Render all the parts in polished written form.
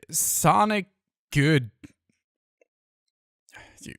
Sonic, good.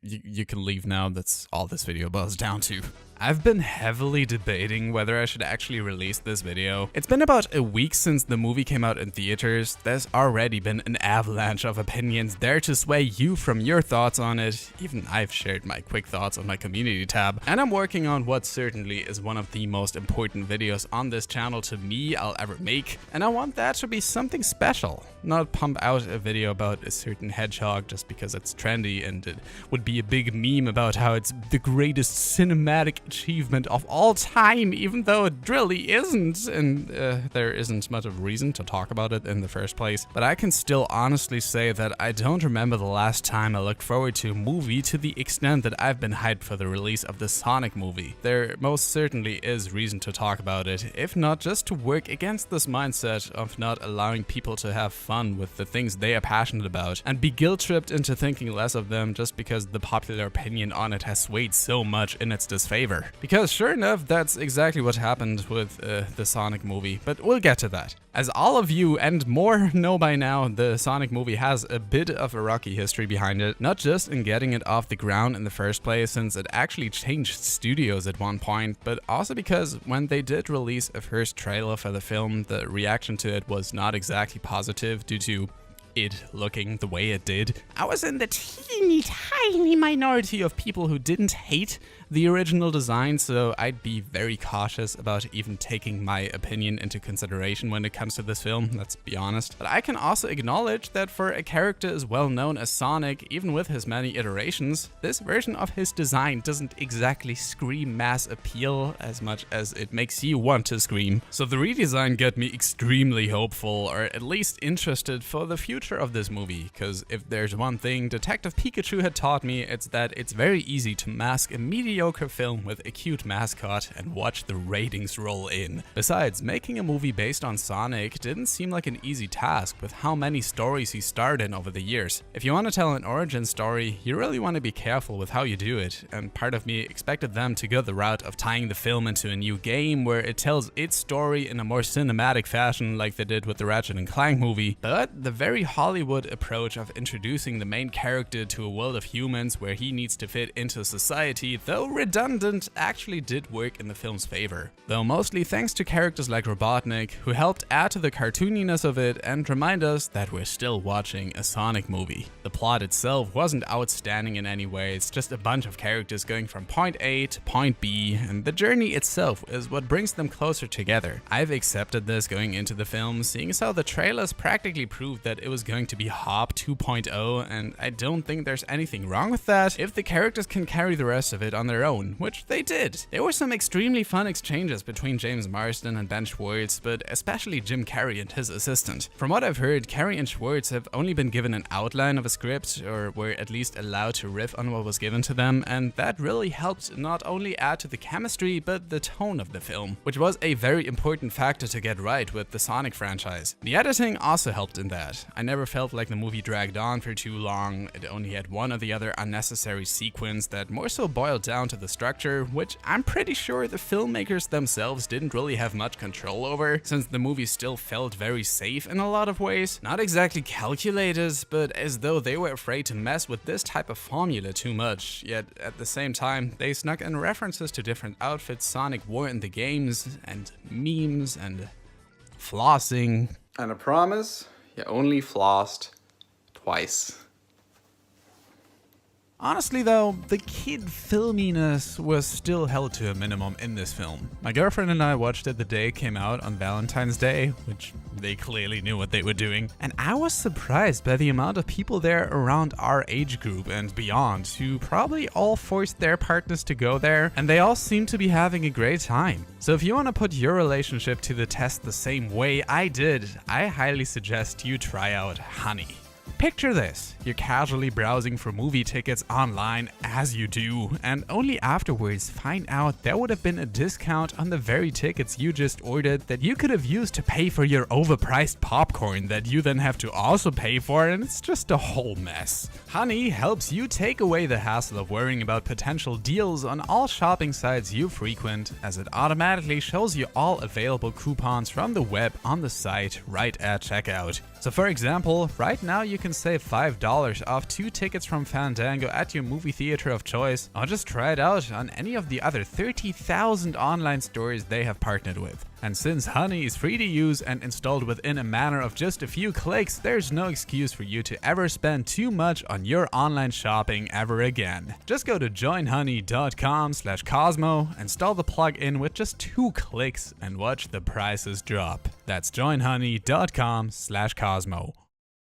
You can leave now. That's all this video boils down to. I've been heavily debating whether I should actually release this video. It's been about a week since the movie came out in theaters. There's already been an avalanche of opinions there to sway you from your thoughts on it. Even I've shared my quick thoughts on my community tab. And I'm working on what certainly is one of the most important videos on this channel to me I'll ever make. And I want that to be something special. Not pump out a video about a certain hedgehog just because it's trendy and it would be a big meme about how it's the greatest cinematic achievement of all time, even though it really isn't, and there isn't much of a reason to talk about it in the first place. But I can still honestly say that I don't remember the last time I looked forward to a movie to the extent that I've been hyped for the release of the Sonic movie. There most certainly is reason to talk about it, if not just to work against this mindset of not allowing people to have fun with the things they are passionate about and be guilt-tripped into thinking less of them just because the popular opinion on it has swayed so much in its disfavor. Because sure enough, that's exactly what happened with the Sonic movie, but we'll get to that. As all of you and more know by now, the Sonic movie has a bit of a rocky history behind it, not just in getting it off the ground in the first place, since it actually changed studios at one point, but also because when they did release a first trailer for the film, the reaction to it was not exactly positive due to it looking the way it did. I was in the teeny tiny minority of people who didn't hate the original design, so I'd be very cautious about even taking my opinion into consideration when it comes to this film, let's be honest. But I can also acknowledge that for a character as well known as Sonic, even with his many iterations, this version of his design doesn't exactly scream mass appeal as much as it makes you want to scream. So the redesign got me extremely hopeful, or at least interested for the future of this movie, because if there's one thing Detective Pikachu had taught me, it's that it's very easy to mask a mediocre film with a cute mascot and watch the ratings roll in. Besides, making a movie based on Sonic didn't seem like an easy task with how many stories he starred in over the years. If you want to tell an origin story, you really want to be careful with how you do it, and part of me expected them to go the route of tying the film into a new game where it tells its story in a more cinematic fashion like they did with the Ratchet & Clank movie, but the very Hollywood approach of introducing the main character to a world of humans where he needs to fit into society, though redundant, actually did work in the film's favor. Though mostly thanks to characters like Robotnik, who helped add to the cartooniness of it and remind us that we're still watching a Sonic movie. The plot itself wasn't outstanding in any way, it's just a bunch of characters going from point A to point B, and the journey itself is what brings them closer together. I've accepted this going into the film, seeing as how the trailers practically proved that it was going to be Hop 2.0, and I don't think there's anything wrong with that if the characters can carry the rest of it on their own, which they did. There were some extremely fun exchanges between James Marsden and Ben Schwartz, but especially Jim Carrey and his assistant. From what I've heard, Carrey and Schwartz have only been given an outline of a script, or were at least allowed to riff on what was given to them, and that really helped not only add to the chemistry, but the tone of the film, which was a very important factor to get right with the Sonic franchise. The editing also helped in that. I never felt like the movie dragged on for too long. It only had one or the other unnecessary sequence that more so boiled down to the structure, which I'm pretty sure the filmmakers themselves didn't really have much control over, since the movie still felt very safe in a lot of ways. Not exactly calculated, but as though they were afraid to mess with this type of formula too much, yet at the same time, they snuck in references to different outfits Sonic wore in the games, and memes, and flossing. And I promise, you only flossed twice. Honestly though, the kid filminess was still held to a minimum in this film. My girlfriend and I watched it the day it came out on Valentine's Day, which they clearly knew what they were doing, and I was surprised by the amount of people there around our age group and beyond who probably all forced their partners to go there, and they all seemed to be having a great time. So if you want to put your relationship to the test the same way I did, I highly suggest you try out Honey. Picture this, you're casually browsing for movie tickets online as you do, and only afterwards find out there would have been a discount on the very tickets you just ordered that you could have used to pay for your overpriced popcorn that you then have to also pay for, and it's just a whole mess. Honey helps you take away the hassle of worrying about potential deals on all shopping sites you frequent, as it automatically shows you all available coupons from the web on the site right at checkout. So for example, right now you can save $5 off 2 tickets from Fandango at your movie theater of choice, or just try it out on any of the other 30,000 online stores they have partnered with. And since Honey is free to use and installed within a matter of just a few clicks, there's no excuse for you to ever spend too much on your online shopping ever again. Just go to joinhoney.com/Cosmo, install the plugin with just 2 clicks, and watch the prices drop. That's joinhoney.com/Cosmo.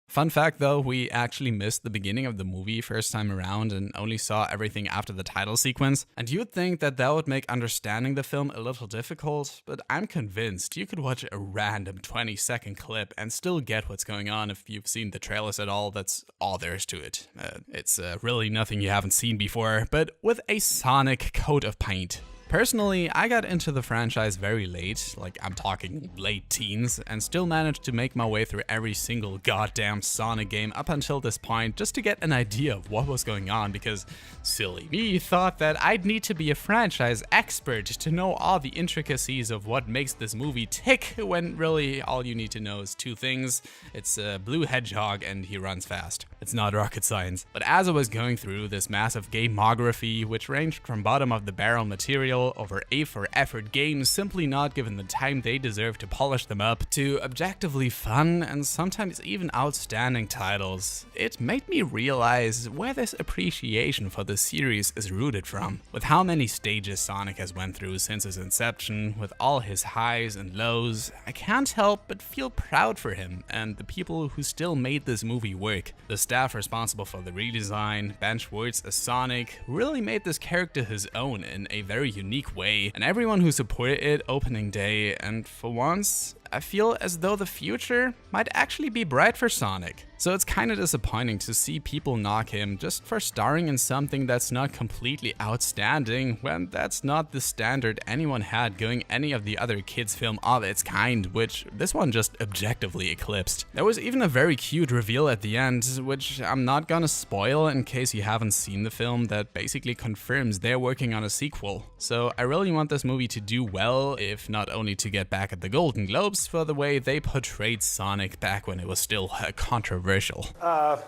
Fun fact though, we actually missed the beginning of the movie first time around and only saw everything after the title sequence. And you'd think that that would make understanding the film a little difficult, but I'm convinced you could watch a random 20-second clip and still get what's going on if you've seen the trailers at all. That's all there is to it. It's really nothing you haven't seen before, but with a Sonic coat of paint. Personally, I got into the franchise very late, like I'm talking late teens, and still managed to make my way through every single goddamn Sonic game up until this point just to get an idea of what was going on, because silly me thought that I'd need to be a franchise expert to know all the intricacies of what makes this movie tick, when really all you need to know is 2 things. It's a blue hedgehog and he runs fast. It's not rocket science. But as I was going through this massive gamography, which ranged from bottom of the barrel material over A for effort games simply not given the time they deserve to polish them up, to objectively fun and sometimes even outstanding titles, it made me realize where this appreciation for the series is rooted from. With how many stages Sonic has went through since his inception, with all his highs and lows, I can't help but feel proud for him and the people who still made this movie work. The staff responsible for the redesign, Ben Schwartz as Sonic, really made this character his own in a very unique way, and everyone who supported it opening day, and for once, I feel as though the future might actually be bright for Sonic. So it's kinda disappointing to see people knock him just for starring in something that's not completely outstanding, when that's not the standard anyone had going any of the other kids' film of its kind, which this one just objectively eclipsed. There was even a very cute reveal at the end, which I'm not gonna spoil in case you haven't seen the film, that basically confirms they're working on a sequel. So I really want this movie to do well, if not only to get back at the Golden Globes for the way they portrayed Sonic back when it was still controversial. I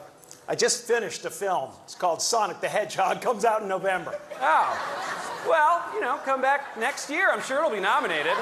just finished a film. It's called Sonic the Hedgehog. Comes out in November. Oh. Well, come back next year. I'm sure it'll be nominated.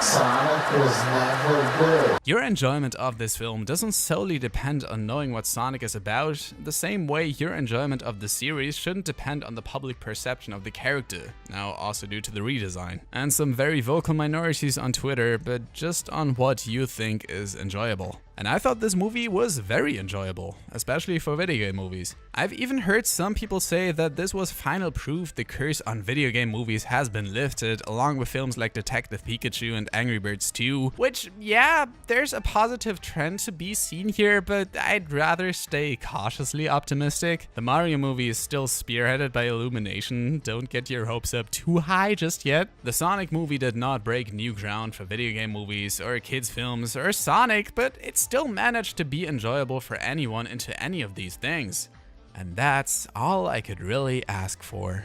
Sonic is never good. Your enjoyment of this film doesn't solely depend on knowing what Sonic is about, the same way your enjoyment of the series shouldn't depend on the public perception of the character, now also due to the redesign, and some very vocal minorities on Twitter, but just on what you think is enjoyable. And I thought this movie was very enjoyable, especially for video game movies. I've even heard some people say that this was final proof the curse on video game movies has been lifted, along with films like Detective Pikachu and Angry Birds 2, which, yeah, there's a positive trend to be seen here, but I'd rather stay cautiously optimistic. The Mario movie is still spearheaded by Illumination, don't get your hopes up too high just yet. The Sonic movie did not break new ground for video game movies, or kids films, or Sonic, but it's still managed to be enjoyable for anyone into any of these things. And that's all I could really ask for.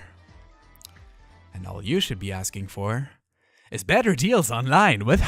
And all you should be asking for is better deals online with